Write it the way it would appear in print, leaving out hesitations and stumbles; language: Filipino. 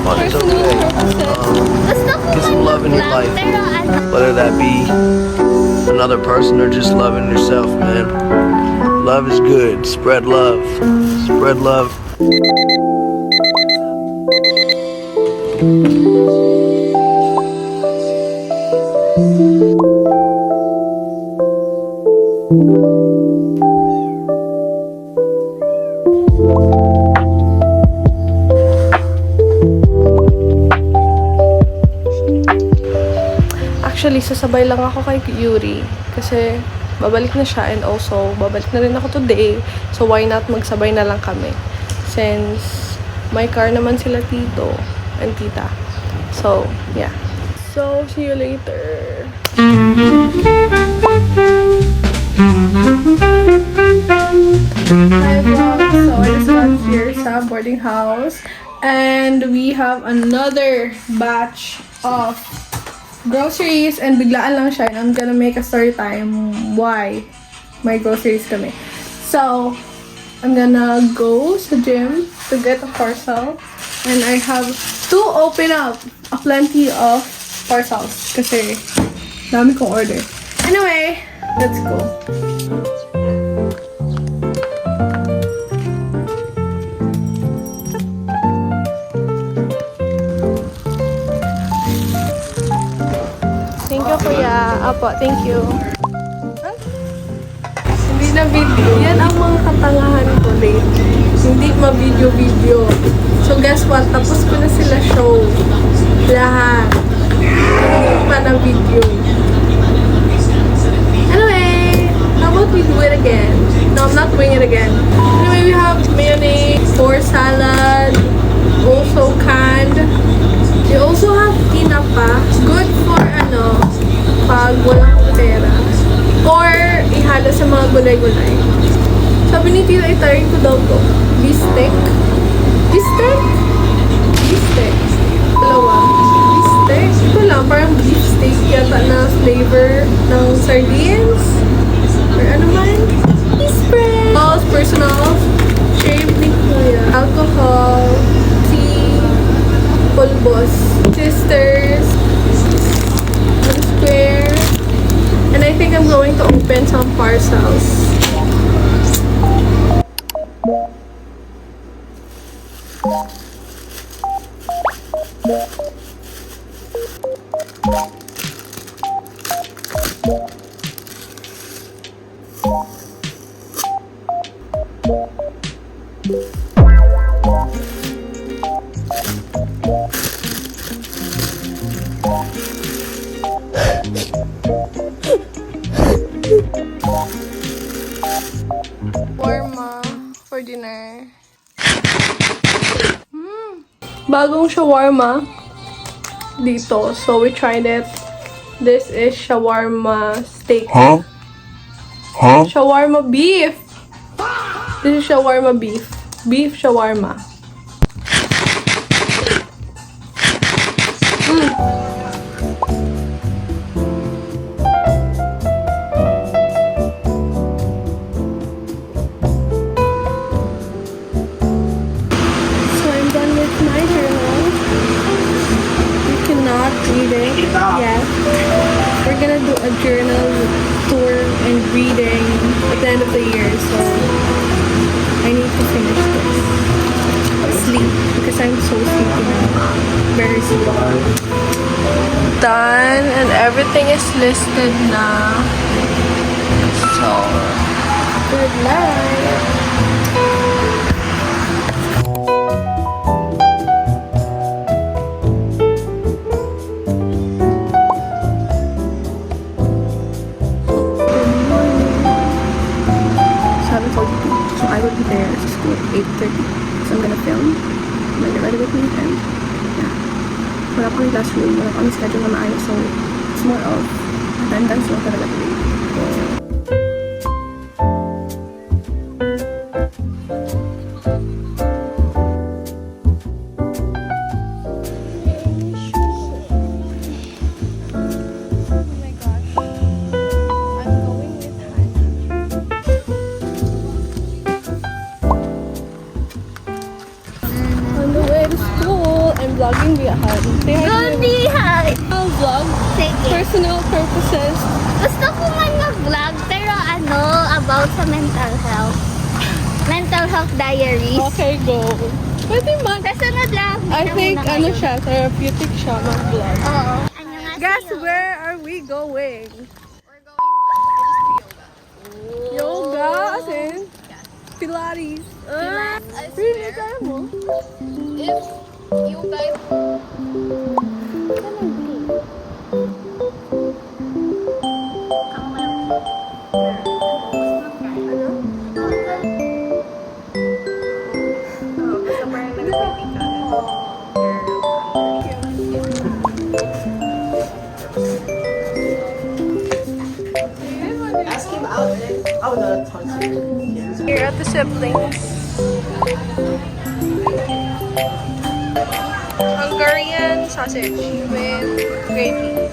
fun. It's okay. Get some love in your life, whether that be another person or just loving yourself, man. Love is good. Spread love. Spread love. Actually, sasabay lang ako kay Yuri kasi babalik na siya and also babalik na rin ako today. So, why not magsabay na lang kami? Since may car naman sila tito and tita. So, yeah. So, see you later. Hi vlog! So, I just got here sa boarding house and we have another batch of groceries and biglaan lang siya and I'm gonna make a story time why may groceries kami. So, I'm gonna go sa gym to get a parcel and I have to open up a plenty of parcels kasi dami kong order. Anyway, let's go. Thank you, kuya. Apo, thank you. Hindi na video. Yan ang mga katangahan ko lately. Hindi ma-video-video. So, guess what? Tapos ko na sila show. Lahat. Hindi pa na video. Anyway, how about we do it again? No, I'm not doing it again. Anyway, we have mayonnaise, or salad, also canned. We also have tinapa. Good for pag walang pera. Or ihalo sa mga gulay-gulay. Sabi ni Tita, itarin ko daw to. Beefsteak. Beefsteak? Beefsteak. Dalawa. Beefsteak. Ito lang, parang beefsteak yata na flavor ng sardines. Or ano man. Spread. All personal shape ni Kuya. Alcohol. Tea. Pulbos. Sisters. Square. And I think I'm going to open some parcels. Shawarma for dinner. Bagong shawarma dito. So we tried it. This is shawarma steak. Huh? Shawarma beef. This is shawarma beef. Beef shawarma. Yes. We're gonna do a journal tour and reading at the end of the year, so I need to finish this. Sleep, because I'm so sleepy now. Very sleepy. Done, and everything is listed now. So, good night. So I will be there at school at 8:30. So I'm gonna film. I'm gonna get ready with me and yeah. Wala pa kami classroom, wala pa kami schedule na maayos. So it's more of attendance lang talaga today. vlogging behind. Say hi to Gondi, hi! I'll vlog. Sige. Personal purposes. Gusto ko man mag-vlog, pero ano, about sa mental health. Mental health diaries. Okay, go. Pwede man. Kasunod lang. I Tingnan think, muna ano kayo. siya, therapeutic siya mag-vlog. Oo. Annyeonghaseyo. Guys, where are we going? We're going to Yoga, as in? Pilates. Pilates. Really, kaya mo? If you guys... Here at the siblings. Hungarian sausage with gravy.